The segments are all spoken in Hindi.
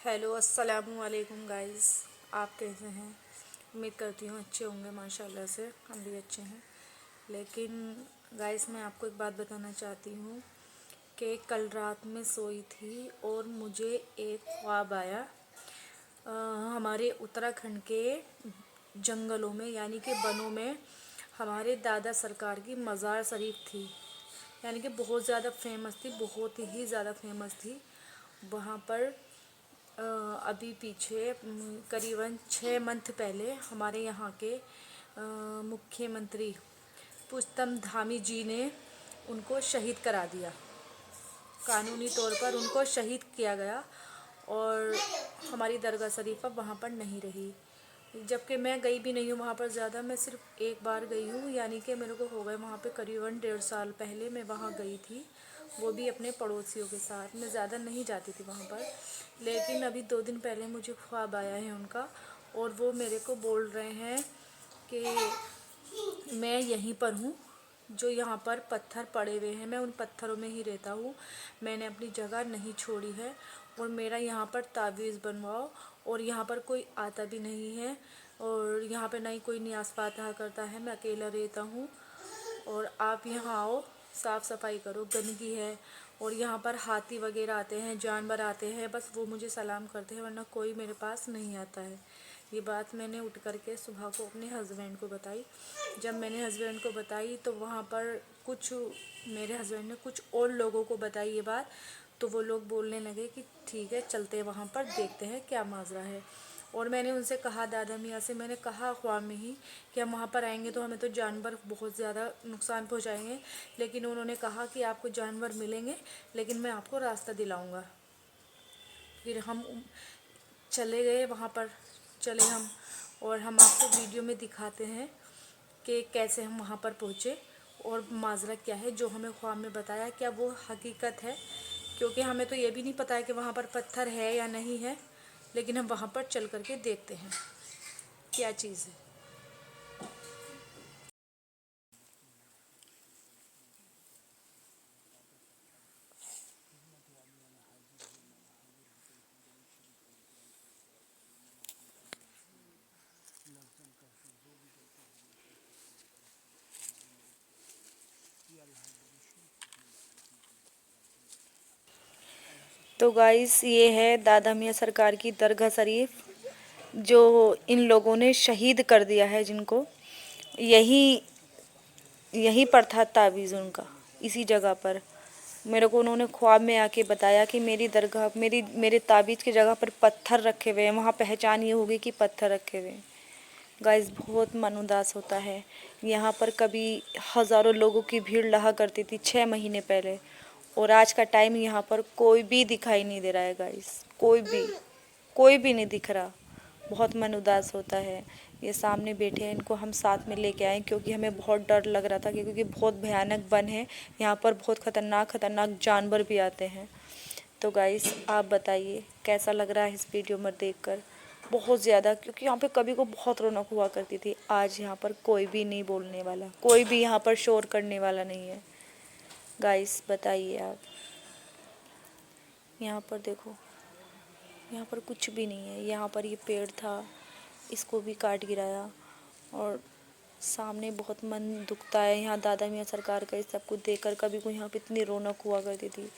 हेलो अस्सलामु अलैकुम गाइस। आप कैसे हैं? उम्मीद करती हूँ अच्छे होंगे। माशाल्लाह से हम भी अच्छे हैं। लेकिन गाइस, मैं आपको एक बात बताना चाहती हूँ कि कल रात में सोई थी और मुझे एक ख्वाब आया। हमारे उत्तराखंड के जंगलों में यानी कि वनों में हमारे दादा सरकार की मज़ार शरीफ थी। यानी कि बहुत ज़्यादा फेमस थी, बहुत ही ज़्यादा फेमस थी। वहाँ पर अभी पीछे करीबन 6 मंथ पहले हमारे यहाँ के मुख्यमंत्री पुष्पम धामी जी ने उनको शहीद करा दिया। कानूनी तौर पर उनको शहीद किया गया और हमारी दरगाह शरीफ अब वहाँ पर नहीं रही। जबकि मैं गई भी नहीं हूँ वहाँ पर ज़्यादा, मैं सिर्फ एक बार गई हूँ। यानी कि मेरे को हो गए वहाँ पे करीबन 1.5 साल पहले मैं वहाँ गई थी, वो भी अपने पड़ोसियों के साथ। मैं ज़्यादा नहीं जाती थी वहाँ पर। लेकिन अभी 2 दिन पहले मुझे ख्वाब आया है उनका, और वो मेरे को बोल रहे हैं कि मैं यहीं पर हूँ। जो यहाँ पर पत्थर पड़े हुए हैं मैं उन पत्थरों में ही रहता हूँ, मैंने अपनी जगह नहीं छोड़ी है। और मेरा यहाँ पर ताबीज़ बनवाओ। और यहाँ पर कोई आता भी नहीं है, और यहाँ पर ना ही कोई नियाज़ फातहा करता है, मैं अकेला रहता हूँ। और आप यहाँ आओ, साफ़ सफाई करो, गंदगी है। और यहाँ पर हाथी वगैरह आते हैं, जानवर आते हैं, बस वो मुझे सलाम करते हैं, वरना कोई मेरे पास नहीं आता है। ये बात मैंने उठ करके सुबह को अपने हस्बैंड को बताई। जब मैंने हस्बैंड को बताई तो वहाँ पर कुछ मेरे हस्बैंड ने कुछ और लोगों को बताई ये बात। तो वो लोग बोलने लगे कि ठीक है, चलते हैं वहाँ पर, देखते हैं क्या माजरा है। और मैंने उनसे कहा, दादा मियाँ से मैंने कहा ख्वाब में ही कि हम वहाँ पर आएंगे तो हमें तो जानवर बहुत ज़्यादा नुकसान पहुँचाएंगे। लेकिन उन्होंने कहा कि आपको जानवर मिलेंगे, लेकिन मैं आपको रास्ता दिलाऊंगा। फिर हम चले गए वहाँ पर, चले हम, और हम आपको वीडियो में दिखाते हैं कि कैसे हम वहाँ पर पहुँचे और माजरा क्या है जो हमें ख्वाब में बताया, क्या वो हकीकत है। क्योंकि हमें तो ये भी नहीं पता है कि वहाँ पर पत्थर है या नहीं है, लेकिन हम वहाँ पर चल करके देखते हैं क्या चीज़ है। तो गाइस, ये है दादा मियाँ सरकार की दरगाह शरीफ, जो इन लोगों ने शहीद कर दिया है, जिनको यही यहीं पर था ताबीज़ उनका, इसी जगह पर। मेरे को उन्होंने ख्वाब में आके बताया कि मेरी दरगाह, मेरे ताबीज़ की जगह पर पत्थर रखे हुए हैं, वहाँ पहचान ये होगी कि पत्थर रखे हुए हैं। गाइस, बहुत मन उदास होता है। यहाँ पर कभी हज़ारों लोगों की भीड़ लगा करती थी 6 महीने पहले, और आज का टाइम यहाँ पर कोई भी दिखाई नहीं दे रहा है गाइस। कोई भी नहीं दिख रहा। बहुत मन उदास होता है। ये सामने बैठे हैं, इनको हम साथ में लेके आए क्योंकि हमें बहुत डर लग रहा था, क्योंकि बहुत भयानक वन है यहाँ पर, बहुत खतरनाक जानवर भी आते हैं। तो गाइस, आप बताइए कैसा लग रहा है इस वीडियो में देखकर। बहुत ज़्यादा, क्योंकि यहाँ पे कभी को बहुत रौनक हुआ करती थी। आज यहाँ पर कोई भी नहीं बोलने वाला, कोई भी यहाँ पर शोर करने वाला नहीं है। गाइस, बताइए आप। यहाँ पर देखो, यहाँ पर कुछ भी नहीं है। यहाँ पर ये पेड़ था, इसको भी काट गिराया। और सामने बहुत मन दुखता है यहाँ दादा मियाँ सरकार का इस सब कुछ देखकर। कभी को यहाँ पे इतनी रौनक हुआ करती थी,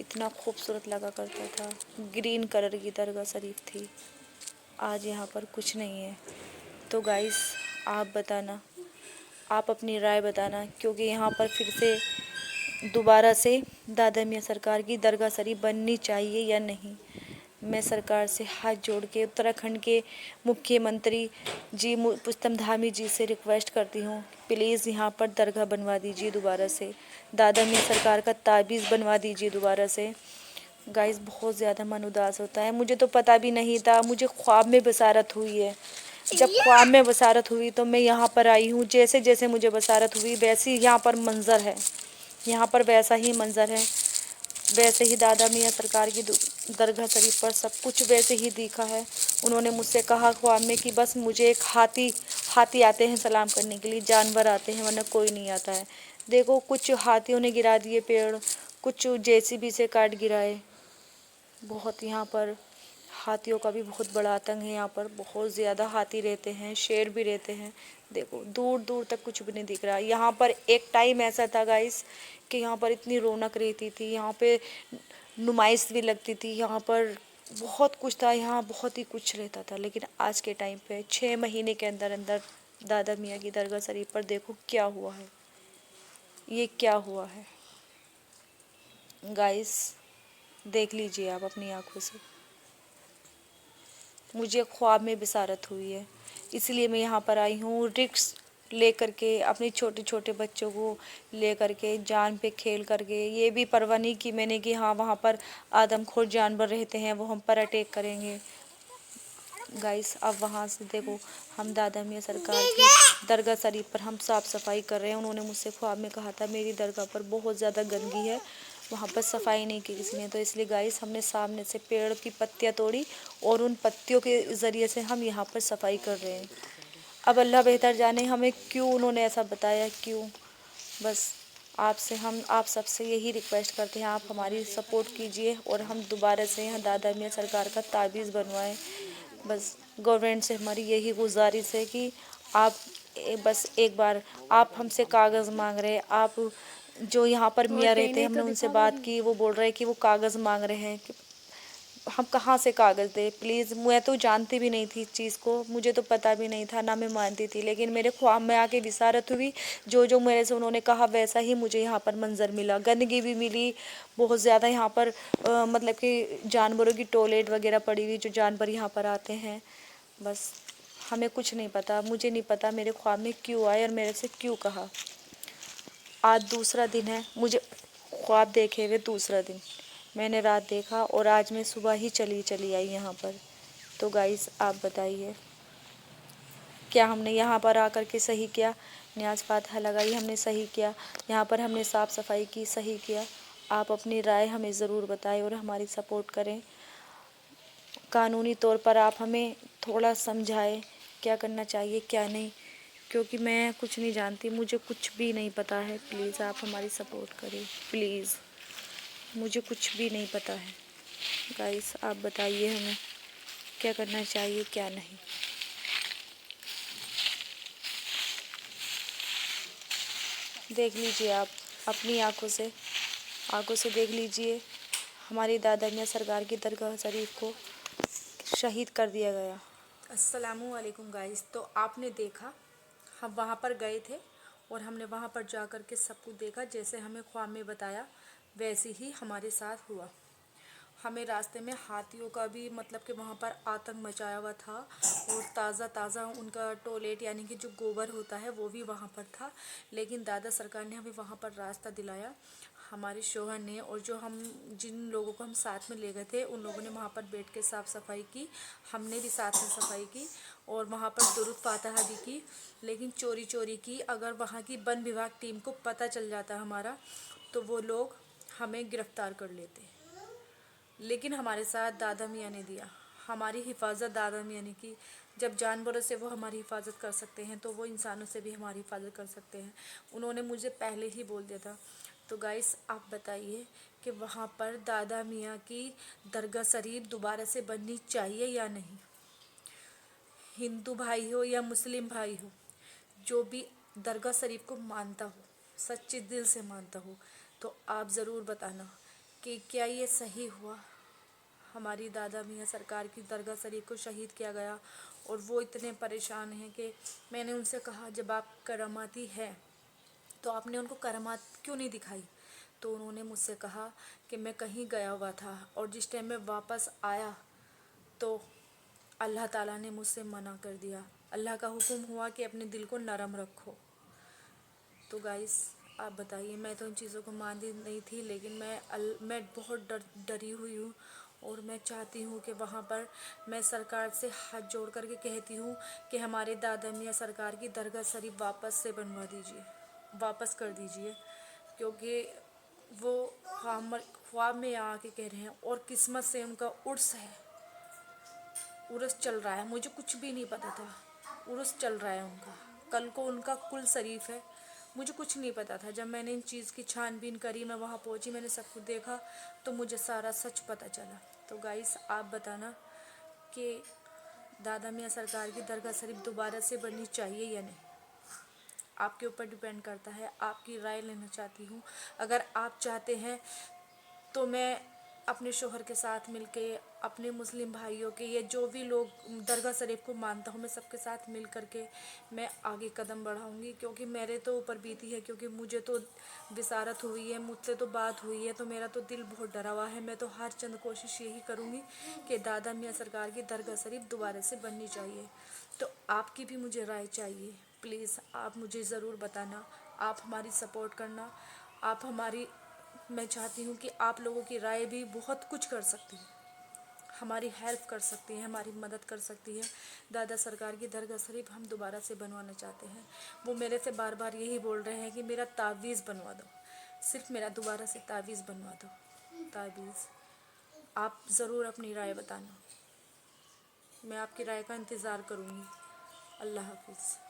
इतना खूबसूरत लगा करता था, ग्रीन कलर की दरगाह शरीफ थी। आज यहाँ पर कुछ नहीं है। तो गाइस, आप बताना, आप अपनी राय बताना, क्योंकि यहाँ पर फिर से दोबारा से दादा मियाँ सरकार की दरगाह शरीफ बननी चाहिए या नहीं। मैं सरकार से हाथ जोड़ के उत्तराखंड के मुख्यमंत्री जी पुष्पम धामी जी से रिक्वेस्ट करती हूँ, प्लीज़ यहाँ पर दरगाह बनवा दीजिए दोबारा से। दादा मियाँ सरकार का ताबीज़ बनवा दीजिए दोबारा से। गाइस, बहुत ज़्यादा मन उदास होता है। मुझे तो पता भी नहीं था, मुझे ख्वाब में बसारत हुई है। जब ख्वाब में बसारत हुई तो मैं यहाँ पर आई हूँ। जैसे जैसे मुझे बसारत हुई वैसे ही यहाँ पर मंज़र है, यहाँ पर वैसा ही मंज़र है, वैसे ही दादा मियाँ सरकार की दरगाह शरीफ पर सब कुछ वैसे ही दिखा है। उन्होंने मुझसे कहा ख्वाब में कि बस मुझे एक हाथी आते हैं सलाम करने के लिए, जानवर आते हैं, वरना कोई नहीं आता है। देखो, कुछ हाथियों ने गिरा दिए पेड़, कुछ जेसीबी से काट गिराए। बहुत यहाँ पर हाथियों का भी बहुत बड़ा आतंक है यहाँ पर। बहुत ज़्यादा हाथी रहते हैं, शेर भी रहते हैं। देखो दूर दूर तक कुछ भी नहीं दिख रहा। यहाँ पर एक टाइम ऐसा था गाइस कि यहाँ पर इतनी रौनक रहती थी, यहाँ पे नुमाइश भी लगती थी, यहाँ पर बहुत कुछ था, यहाँ बहुत ही कुछ रहता था। लेकिन आज के टाइम पे 6 महीने के अंदर अंदर दादा मियाँ की दरगाह शरीफ पर देखो क्या हुआ है, ये क्या हुआ है गाइस, देख लीजिए आप अपनी आंखों से। मुझे ख्वाब में बिसारत हुई है, इसलिए मैं यहाँ पर आई हूँ रिस्क ले करके, अपने छोटे छोटे बच्चों को ले करके, जान पे खेल करके। ये भी परवाह नहीं की मैंने कि हाँ वहाँ पर आदमखोर जानवर रहते हैं, वो हम पर अटैक करेंगे। गाइस अब वहाँ से देखो, हम दादा मियाँ सरकार की दरगाह शरीफ पर हम साफ़ सफाई कर रहे हैं। उन्होंने मुझसे ख्वाब में कहा था मेरी दरगाह पर बहुत ज़्यादा गंदगी है, वहाँ पर सफाई नहीं की किसी ने। तो इसलिए गाइस हमने सामने से पेड़ की पत्तियाँ तोड़ी और उन पत्तियों के ज़रिए से हम यहाँ पर सफाई कर रहे हैं। अब अल्लाह बेहतर जाने हमें क्यों उन्होंने ऐसा बताया, क्यों। बस आपसे हम आप सबसे यही रिक्वेस्ट करते हैं, आप हमारी सपोर्ट कीजिए और हम दोबारा से यहाँ दादा मियाँ सरकार का ताबीज़ बनवाएं। बस गवर्नमेंट से हमारी यही गुजारिश है कि आप बस एक बार, आप हमसे कागज़ मांग रहे हैं, आप जो यहाँ पर मियाँ रहते हैं, हमने उनसे बात की, वो बोल रहे हैं कि वो कागज़ मांग रहे हैं। कि हम कहाँ से कागज़ दें प्लीज़। मैं तो जानती भी नहीं थी इस चीज़ को, मुझे तो पता भी नहीं था, ना मैं मानती थी। लेकिन मेरे ख्वाब में आके विसारत हुई, जो जो मेरे से उन्होंने कहा वैसा ही मुझे यहाँ पर मंजर मिला। गंदगी भी मिली बहुत ज़्यादा यहाँ पर, मतलब कि जानवरों की टॉयलेट वगैरह पड़ी हुई, जो जानवर यहाँ पर आते हैं। बस हमें कुछ नहीं पता, मुझे नहीं पता मेरे ख्वाब में क्यों आए और मेरे से क्यों कहा। आज दूसरा दिन है, मुझे ख्वाब देखे हुए दूसरा दिन, मैंने रात देखा और आज मैं सुबह ही चली आई यहाँ पर। तो गाइस आप बताइए, क्या हमने यहाँ पर आकर के सही किया? न्याज़ फातिहा लगाई, हमने सही किया? यहाँ पर हमने साफ़ सफाई की, सही किया? आप अपनी राय हमें ज़रूर बताएं और हमारी सपोर्ट करें। कानूनी तौर पर आप हमें थोड़ा समझाएं क्या करना चाहिए क्या नहीं, क्योंकि मैं कुछ नहीं जानती, मुझे कुछ भी नहीं पता है। प्लीज़ आप हमारी सपोर्ट करें प्लीज़, मुझे कुछ भी नहीं पता है। गाइस आप बताइए हमें क्या करना चाहिए क्या नहीं। देख लीजिए आप अपनी आंखों से देख लीजिए, हमारी दादा मियाँ सरकार की दरगाह शरीफ को शहीद कर दिया गया। अस्सलामु अलैकुम गाइस। तो आपने देखा, हम वहाँ पर गए थे और हमने वहाँ पर जा कर के सब कुछ देखा, जैसे हमें ख्वाब में बताया वैसे ही हमारे साथ हुआ। हमें रास्ते में हाथियों का भी मतलब कि वहाँ पर आतंक मचाया हुआ था, और ताज़ा ताज़ा उनका टॉयलेट यानी कि जो गोबर होता है वो भी वहाँ पर था। लेकिन दादा सरकार ने हमें वहाँ पर रास्ता दिलाया, हमारे शौहर ने, और जो हम जिन लोगों को हम साथ में ले गए थे उन लोगों ने वहाँ पर बैठ के साफ़ सफाई की, हमने भी साथ में सफाई की और वहाँ पर दुरूद फातिहा भी की। लेकिन चोरी चोरी की, अगर वहाँ की वन विभाग टीम को पता चल जाता हमारा, तो वो लोग हमें गिरफ़्तार कर लेते। लेकिन हमारे साथ दादा मियाँ ने दिया, हमारी हिफाजत दादा मियाँ ने की। जब जानवरों से वो हमारी हिफाजत कर सकते हैं तो वो इंसानों से भी हमारी हिफाजत कर सकते हैं। उन्होंने मुझे पहले ही बोल दिया था। तो गाइस आप बताइए कि वहाँ पर दादा मियाँ की दरगाह शरीफ दोबारा से बननी चाहिए या नहीं। हिंदू भाई हो या मुस्लिम भाई हो, जो भी दरगाह शरीफ को मानता हो, सच्चे दिल से मानता हो, तो आप ज़रूर बताना कि क्या ये सही हुआ। हमारी दादा मियाँ सरकार की दरगाह शरीफ को शहीद किया गया और वो इतने परेशान हैं कि मैंने उनसे कहा जब आप करामाती हैं तो आपने उनको करामात क्यों नहीं दिखाई। तो उन्होंने मुझसे कहा कि मैं कहीं गया हुआ था और जिस टाइम मैं वापस आया तो अल्लाह ताला ने मुझसे मना कर दिया। अल्लाह का हुक्म हुआ कि अपने दिल को नरम रखो। तो गाइस आप बताइए, मैं तो इन चीज़ों को मानती नहीं थी, लेकिन मैं बहुत डरी हुई हूँ और मैं चाहती हूँ कि वहाँ पर मैं सरकार से हाथ जोड़ करके कहती हूँ कि हमारे दादा मियाँ सरकार की दरगाह शरीफ वापस से बनवा दीजिए, वापस कर दीजिए, क्योंकि वो ख्वाब में आके कह रहे हैं और किस्मत से उनका उर्स है, उर्स चल रहा है। मुझे कुछ भी नहीं पता था, उर्स चल रहा है उनका, कल को उनका कुल शरीफ है, मुझे कुछ नहीं पता था। जब मैंने इन चीज़ की छानबीन करी, मैं वहाँ पहुँची, मैंने सब कुछ देखा, तो मुझे सारा सच पता चला। तो गाइस आप बताना कि दादा मियाँ सरकार की दरगाह शरीफ दोबारा से बननी चाहिए या नहीं। आपके ऊपर डिपेंड करता है, आपकी राय लेना चाहती हूँ। अगर आप चाहते हैं तो मैं अपने शोहर के साथ मिलके, अपने मुस्लिम भाइयों के, या जो भी लोग दरगाह शरीफ को मानता हूँ, मैं सबके साथ मिल करके मैं आगे कदम बढ़ाऊँगी। क्योंकि मेरे तो ऊपर बीती है, क्योंकि मुझे तो बिसारत हुई है, मुझसे तो बात हुई है, तो मेरा तो दिल बहुत डरा हुआ है। मैं तो हर चंद कोशिश यही करूँगी कि दादा मियाँ सरकार की दरगाह शरीफ दोबारा से बननी चाहिए। तो आपकी भी मुझे राय चाहिए। प्लीज़ आप मुझे ज़रूर बताना, आप हमारी सपोर्ट करना, आप हमारी, मैं चाहती हूँ कि आप लोगों की राय भी बहुत कुछ कर सकती है, हमारी हेल्प कर सकती है, हमारी मदद कर सकती है। दादा सरकार की दरगाह शरीफ हम दोबारा से बनवाना चाहते हैं। वो मेरे से बार बार यही बोल रहे हैं कि मेरा तावीज़ बनवा दो, सिर्फ मेरा दोबारा से तावीज़ बनवा दो, तावीज़। आप ज़रूर अपनी राय बताना, मैं आपकी राय का इंतज़ार करूँगी। अल्लाह हाफिज़।